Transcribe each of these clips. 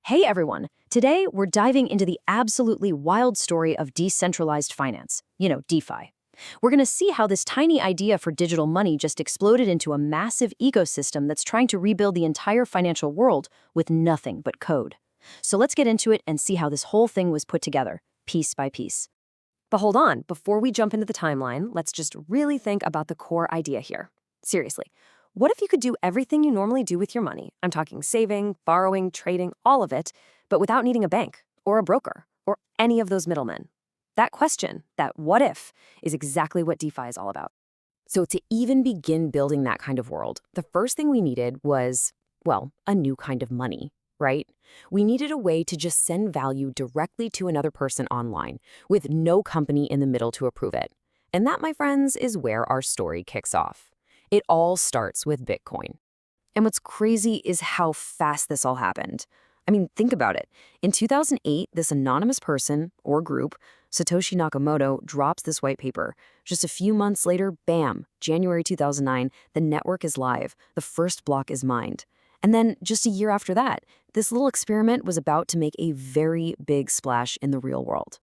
Hey everyone! Today we're diving into the absolutely wild story of decentralized finance, DeFi. We're going to see how this tiny idea for digital money just exploded into a massive ecosystem that's trying to rebuild the entire financial world with nothing but code. So let's get into it and see how this whole thing was put together, piece by piece. But hold on, before we jump into the timeline, let's just really think about the core idea here. Seriously, what if you could do everything you normally do with your money? I'm talking saving, borrowing, trading, all of it, but without needing a bank or a broker or any of those middlemen. That question, that what if, is exactly what DeFi is all about. So to even begin building that kind of world, the first thing we needed was, well, a new kind of money, right? We needed a way to just send value directly to another person online with no company in the middle to approve it. And that, my friends, is where our story kicks off. It all starts with Bitcoin. And what's crazy is how fast this all happened. I mean, think about it. In 2008, this anonymous person, or group, Satoshi Nakamoto, drops this white paper. Just a few months later, bam, January 2009, the network is live. The first block is mined. And then, just a year after that, this little experiment was about to make a very big splash in the real world.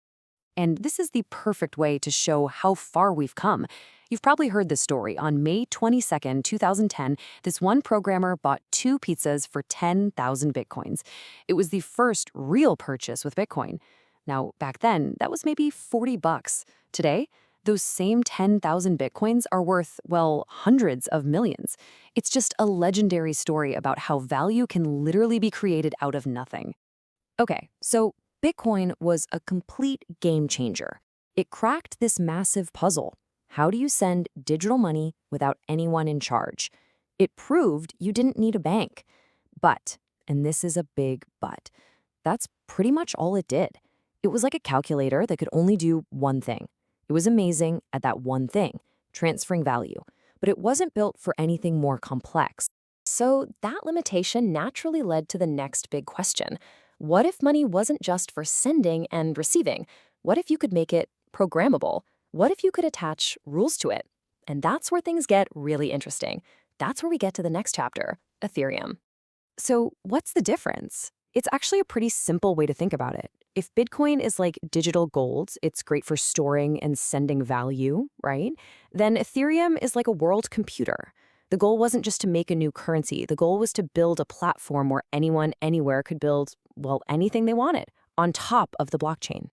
And this is the perfect way to show how far we've come. You've probably heard this story. On May 22nd, 2010, this one programmer bought 2 pizzas for 10,000 Bitcoins. It was the first real purchase with Bitcoin. Now, back then, that was maybe $40. Today, those same 10,000 Bitcoins are worth, well, hundreds of millions. It's just a legendary story about how value can literally be created out of nothing. Okay, so Bitcoin was a complete game changer. It cracked this massive puzzle. How do you send digital money without anyone in charge? It proved you didn't need a bank. But, and this is a big but, that's pretty much all it did. It was like a calculator that could only do one thing. It was amazing at that one thing, transferring value, but it wasn't built for anything more complex. So that limitation naturally led to the next big question. What if money wasn't just for sending and receiving? What if you could make it programmable? What if you could attach rules to it? And that's where things get really interesting. That's where we get to the next chapter, Ethereum. So what's the difference? It's actually a pretty simple way to think about it. If Bitcoin is like digital gold, it's great for storing and sending value, right? Then Ethereum is like a world computer. The goal wasn't just to make a new currency. The goal was to build a platform where anyone, anywhere could build, well, anything they wanted on top of the blockchain.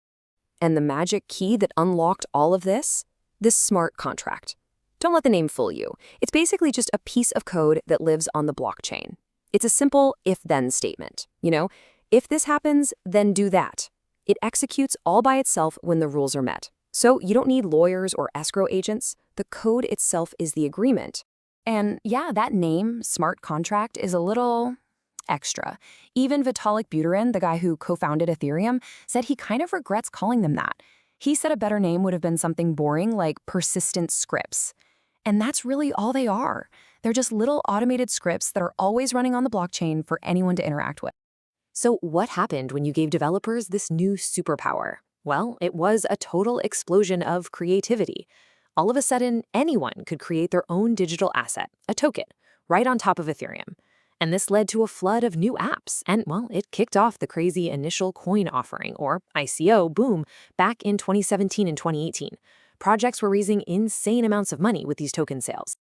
And the magic key that unlocked all of this? This smart contract. Don't let the name fool you. It's basically just a piece of code that lives on the blockchain. It's a simple if-then statement. If this happens, then do that. It executes all by itself when the rules are met. So you don't need lawyers or escrow agents. The code itself is the agreement. And yeah, that name, smart contract, is a little extra. Even Vitalik Buterin, the guy who co-founded Ethereum, said he kind of regrets calling them that. He said a better name would have been something boring like persistent scripts. And that's really all they are. They're just little automated scripts that are always running on the blockchain for anyone to interact with. So what happened when you gave developers this new superpower? Well, it was a total explosion of creativity. All of a sudden, anyone could create their own digital asset, a token, right on top of Ethereum. And this led to a flood of new apps. And, well, it kicked off the crazy initial coin offering, or ICO, boom, back in 2017 and 2018. Projects were raising insane amounts of money with these token sales.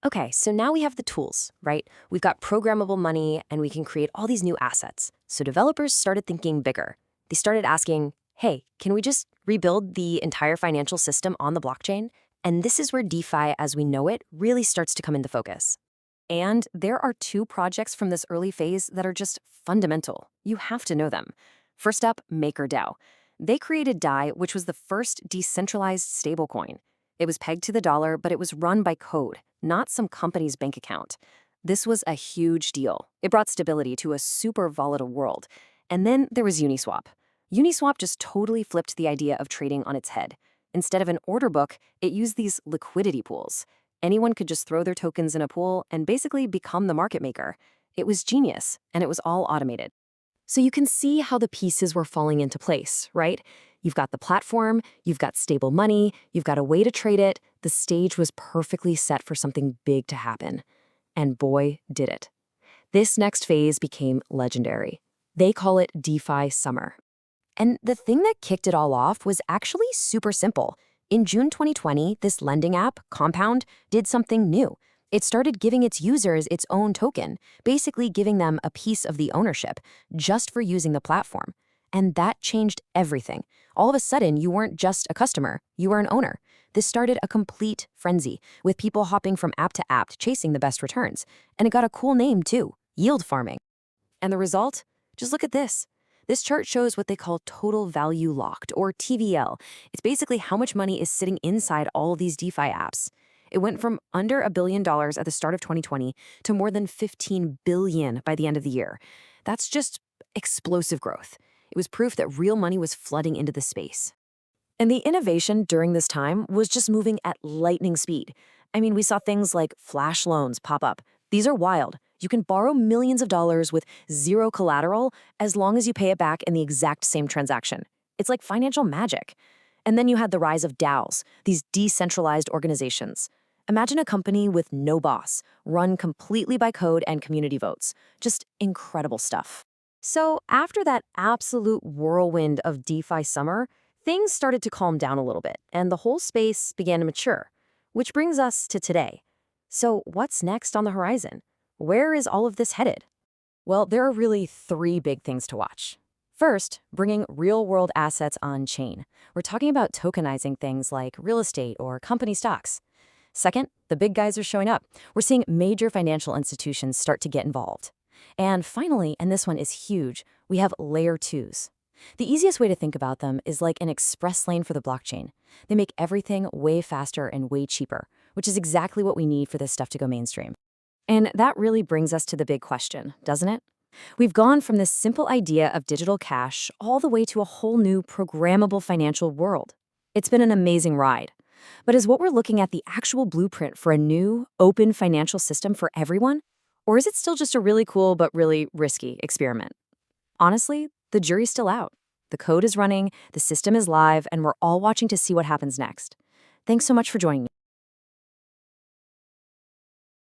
Okay, so now we have the tools, right? We've got programmable money, and we can create all these new assets. So developers started thinking bigger. They started asking, hey, can we just rebuild the entire financial system on the blockchain? And this is where DeFi, as we know it, really starts to come into focus. And there are 2 projects from this early phase that are just fundamental. You have to know them. First up, MakerDAO. They created DAI, which was the first decentralized stablecoin. It was pegged to the dollar, but it was run by code, not some company's bank account. This was a huge deal. It brought stability to a super volatile world. And then there was Uniswap. Uniswap just totally flipped the idea of trading on its head. Instead of an order book, it used these liquidity pools. Anyone could just throw their tokens in a pool and basically become the market maker. It was genius, and it was all automated. So you can see how the pieces were falling into place, right? You've got the platform, you've got stable money, you've got a way to trade it. The stage was perfectly set for something big to happen. And boy, did it. This next phase became legendary. They call it DeFi Summer. And the thing that kicked it all off was actually super simple. In June 2020, this lending app, Compound, did something new. It started giving its users its own token, basically giving them a piece of the ownership, just for using the platform. And that changed everything. All of a sudden, you weren't just a customer, you were an owner. This started a complete frenzy, with people hopping from app to app chasing the best returns. And it got a cool name too, yield farming. And the result? Just look at this. This chart shows what they call total value locked, or TVL. It's basically how much money is sitting inside all of these DeFi apps. It went from under $1 billion at the start of 2020 to more than $15 billion by the end of the year. That's just explosive growth. It was proof that real money was flooding into the space. And the innovation during this time was just moving at lightning speed. I mean, we saw things like flash loans pop up. These are wild. You can borrow millions of dollars with zero collateral as long as you pay it back in the exact same transaction. It's like financial magic. And then you had the rise of DAOs, these decentralized organizations. Imagine a company with no boss, run completely by code and community votes. Just incredible stuff. So after that absolute whirlwind of DeFi summer, things started to calm down a little bit, and the whole space began to mature. Which brings us to today. So what's next on the horizon? Where is all of this headed? Well, there are really three big things to watch. First, bringing real-world assets on-chain. We're talking about tokenizing things like real estate or company stocks. Second, the big guys are showing up. We're seeing major financial institutions start to get involved. And finally, and this one is huge, we have layer 2s. The easiest way to think about them is like an express lane for the blockchain. They make everything way faster and way cheaper, which is exactly what we need for this stuff to go mainstream. And that really brings us to the big question, doesn't it? We've gone from this simple idea of digital cash all the way to a whole new programmable financial world. It's been an amazing ride. But is what we're looking at the actual blueprint for a new, open financial system for everyone? Or is it still just a really cool but really risky experiment? Honestly, the jury's still out. The code is running, the system is live, and we're all watching to see what happens next. Thanks so much for joining me.